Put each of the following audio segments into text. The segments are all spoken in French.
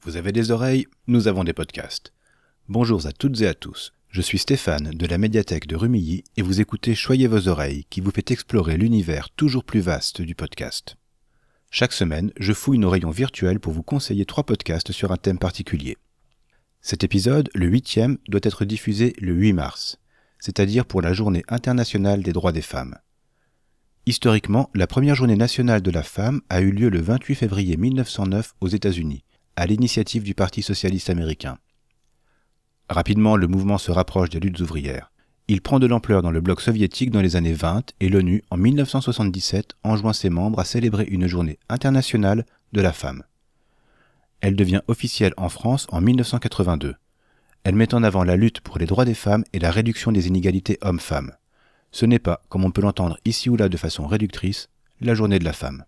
Vous avez des oreilles, nous avons des podcasts. Bonjour à toutes et à tous, je suis Stéphane de la médiathèque de Rumilly et vous écoutez Choyez vos oreilles qui vous fait explorer l'univers toujours plus vaste du podcast. Chaque semaine, je fouille nos rayons virtuels pour vous conseiller 3 podcasts sur un thème particulier. Cet épisode, le 8e, doit être diffusé le 8 mars, c'est-à-dire pour la Journée internationale des droits des femmes. Historiquement, la première journée nationale de la femme a eu lieu le 28 février 1909 aux États-Unis, à l'initiative du Parti socialiste américain. Rapidement, le mouvement se rapproche des luttes ouvrières. Il prend de l'ampleur dans le bloc soviétique dans les années 20 et l'ONU, en 1977, enjoint ses membres à célébrer une journée internationale de la femme. Elle devient officielle en France en 1982. Elle met en avant la lutte pour les droits des femmes et la réduction des inégalités hommes-femmes. Ce n'est pas, comme on peut l'entendre ici ou là de façon réductrice, la journée de la femme.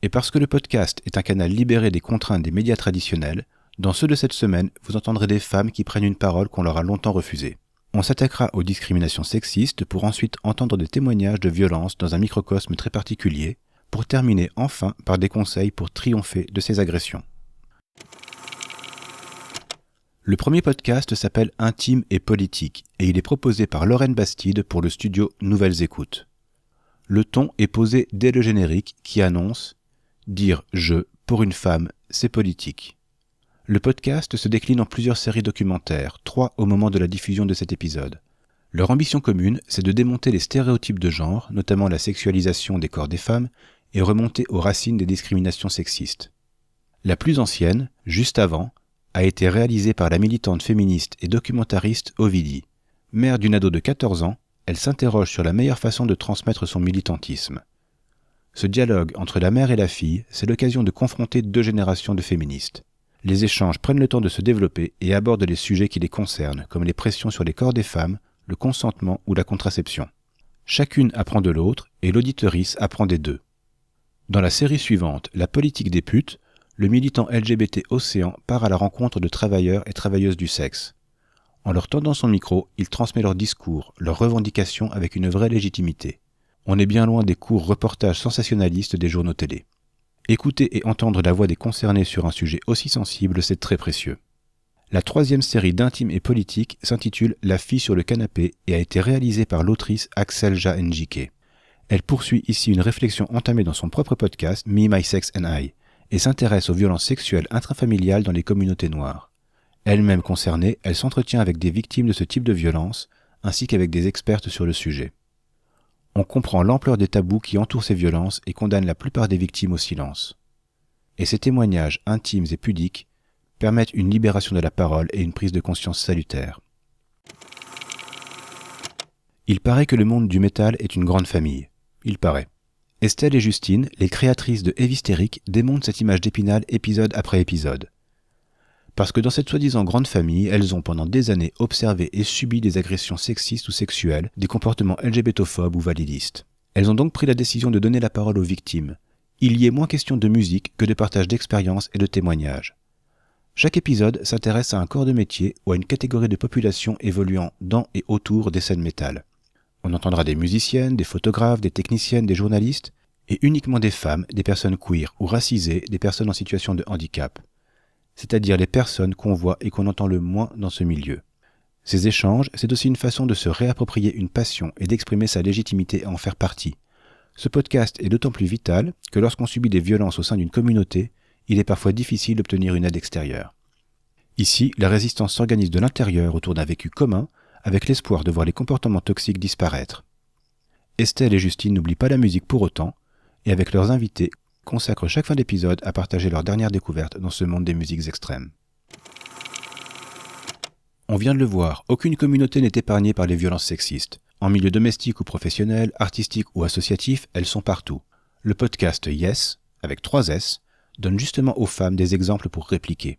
Et parce que le podcast est un canal libéré des contraintes des médias traditionnels, dans ceux de cette semaine, vous entendrez des femmes qui prennent une parole qu'on leur a longtemps refusée. On s'attaquera aux discriminations sexistes pour ensuite entendre des témoignages de violence dans un microcosme très particulier, pour terminer enfin par des conseils pour triompher de ces agressions. Le premier podcast s'appelle Intime et politique et il est proposé par Lorraine Bastide pour le studio Nouvelles Écoutes. Le ton est posé dès le générique qui annonce « Dire « je » pour une femme, c'est politique ». Le podcast se décline en plusieurs séries documentaires, 3 au moment de la diffusion de cet épisode. Leur ambition commune, c'est de démonter les stéréotypes de genre, notamment la sexualisation des corps des femmes, et remonter aux racines des discriminations sexistes. La plus ancienne, juste avant, a été réalisée par la militante féministe et documentariste Ovidie. Mère d'une ado de 14 ans, elle s'interroge sur la meilleure façon de transmettre son militantisme. Ce dialogue entre la mère et la fille, c'est l'occasion de confronter 2 générations de féministes. Les échanges prennent le temps de se développer et abordent les sujets qui les concernent, comme les pressions sur les corps des femmes, le consentement ou la contraception. Chacune apprend de l'autre et l'auditorice apprend des 2. Dans la série suivante, La politique des putes, le militant LGBT Océan part à la rencontre de travailleurs et travailleuses du sexe. En leur tendant son micro, il transmet leurs discours, leurs revendications avec une vraie légitimité. On est bien loin des courts reportages sensationnalistes des journaux télé. Écouter et entendre la voix des concernés sur un sujet aussi sensible, c'est très précieux. La 3e série d'Intime et politique s'intitule La fille sur le canapé et a été réalisée par l'autrice Axelja Njike. Elle poursuit ici une réflexion entamée dans son propre podcast Me, My Sex and I et s'intéresse aux violences sexuelles intrafamiliales dans les communautés noires. Elle-même concernée, elle s'entretient avec des victimes de ce type de violence ainsi qu'avec des expertes sur le sujet. On comprend l'ampleur des tabous qui entourent ces violences et condamnent la plupart des victimes au silence. Et ces témoignages intimes et pudiques permettent une libération de la parole et une prise de conscience salutaire. Il paraît que le monde du métal est une grande famille. Il paraît. Estelle et Justine, les créatrices de Hystérique, démontrent cette image d'Épinal épisode après épisode. Parce que dans cette soi-disant grande famille, elles ont pendant des années observé et subi des agressions sexistes ou sexuelles, des comportements LGBTophobes ou validistes. Elles ont donc pris la décision de donner la parole aux victimes. Il y est moins question de musique que de partage d'expériences et de témoignages. Chaque épisode s'intéresse à un corps de métier ou à une catégorie de population évoluant dans et autour des scènes métal. On entendra des musiciennes, des photographes, des techniciennes, des journalistes, et uniquement des femmes, des personnes queer ou racisées, des personnes en situation de handicap. C'est-à-dire les personnes qu'on voit et qu'on entend le moins dans ce milieu. Ces échanges, c'est aussi une façon de se réapproprier une passion et d'exprimer sa légitimité à en faire partie. Ce podcast est d'autant plus vital que lorsqu'on subit des violences au sein d'une communauté, il est parfois difficile d'obtenir une aide extérieure. Ici, la résistance s'organise de l'intérieur autour d'un vécu commun, avec l'espoir de voir les comportements toxiques disparaître. Estelle et Justine n'oublient pas la musique pour autant, et avec leurs invités, consacrent chaque fin d'épisode à partager leurs dernières découvertes dans ce monde des musiques extrêmes. On vient de le voir, aucune communauté n'est épargnée par les violences sexistes. En milieu domestique ou professionnel, artistique ou associatif, elles sont partout. Le podcast Yes, avec 3 S, donne justement aux femmes des exemples pour répliquer.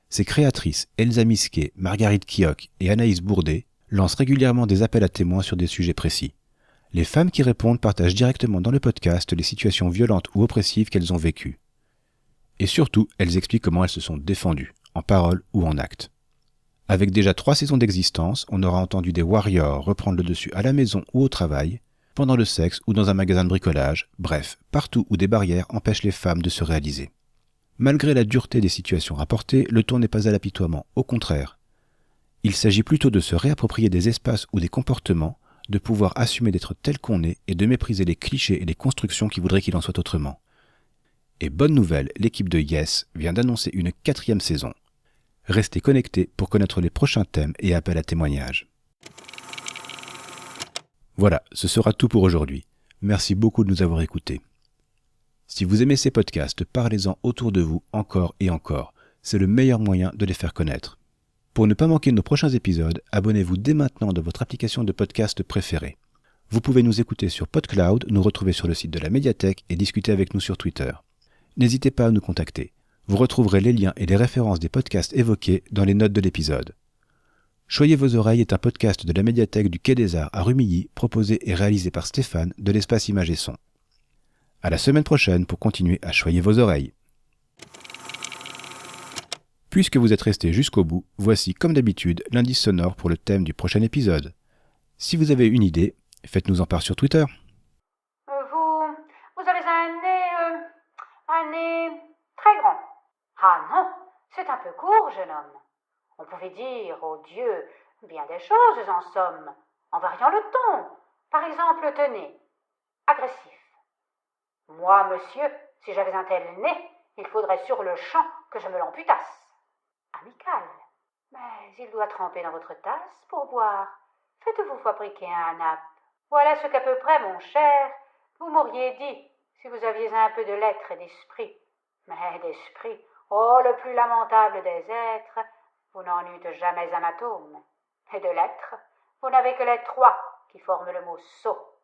Ses créatrices, Elsa Misquet, Marguerite Kioch et Anaïs Bourdet, lancent régulièrement des appels à témoins sur des sujets précis. Les femmes qui répondent partagent directement dans le podcast les situations violentes ou oppressives qu'elles ont vécues. Et surtout, elles expliquent comment elles se sont défendues, en parole ou en acte. Avec déjà 3 saisons d'existence, on aura entendu des warriors reprendre le dessus à la maison ou au travail, pendant le sexe ou dans un magasin de bricolage, bref, partout où des barrières empêchent les femmes de se réaliser. Malgré la dureté des situations rapportées, le ton n'est pas à l'apitoiement, au contraire. Il s'agit plutôt de se réapproprier des espaces ou des comportements, de pouvoir assumer d'être tel qu'on est et de mépriser les clichés et les constructions qui voudraient qu'il en soit autrement. Et bonne nouvelle, l'équipe de Yes vient d'annoncer une 4e saison. Restez connectés pour connaître les prochains thèmes et appels à témoignages. Voilà, ce sera tout pour aujourd'hui. Merci beaucoup de nous avoir écoutés. Si vous aimez ces podcasts, parlez-en autour de vous encore et encore. C'est le meilleur moyen de les faire connaître. Pour ne pas manquer nos prochains épisodes, abonnez-vous dès maintenant dans votre application de podcast préférée. Vous pouvez nous écouter sur PodCloud, nous retrouver sur le site de la médiathèque et discuter avec nous sur Twitter. N'hésitez pas à nous contacter. Vous retrouverez les liens et les références des podcasts évoqués dans les notes de l'épisode. Choyez vos oreilles est un podcast de la médiathèque du Quai des Arts à Rumilly, proposé et réalisé par Stéphane de l'Espace Images et Son. À la semaine prochaine pour continuer à choyer vos oreilles. Puisque vous êtes resté jusqu'au bout, voici comme d'habitude l'indice sonore pour le thème du prochain épisode. Si vous avez une idée, faites-nous en part sur Twitter. Vous avez un nez très grand. Ah non, c'est un peu court, jeune homme. On pouvait dire, oh Dieu, bien des choses en somme, en variant le ton. Par exemple, tenez, agressif. Moi, monsieur, si j'avais un tel nez, il faudrait sur le champ que je me l'amputasse. Amical. Mais il doit tremper dans votre tasse pour boire. Faites-vous fabriquer un nappe. Voilà ce qu'à peu près, mon cher, vous m'auriez dit, si vous aviez un peu de lettres et d'esprit. Mais d'esprit, oh, le plus lamentable des êtres, vous n'en eûtes jamais un atome. Et de lettres, vous n'avez que les 3 qui forment le mot sot.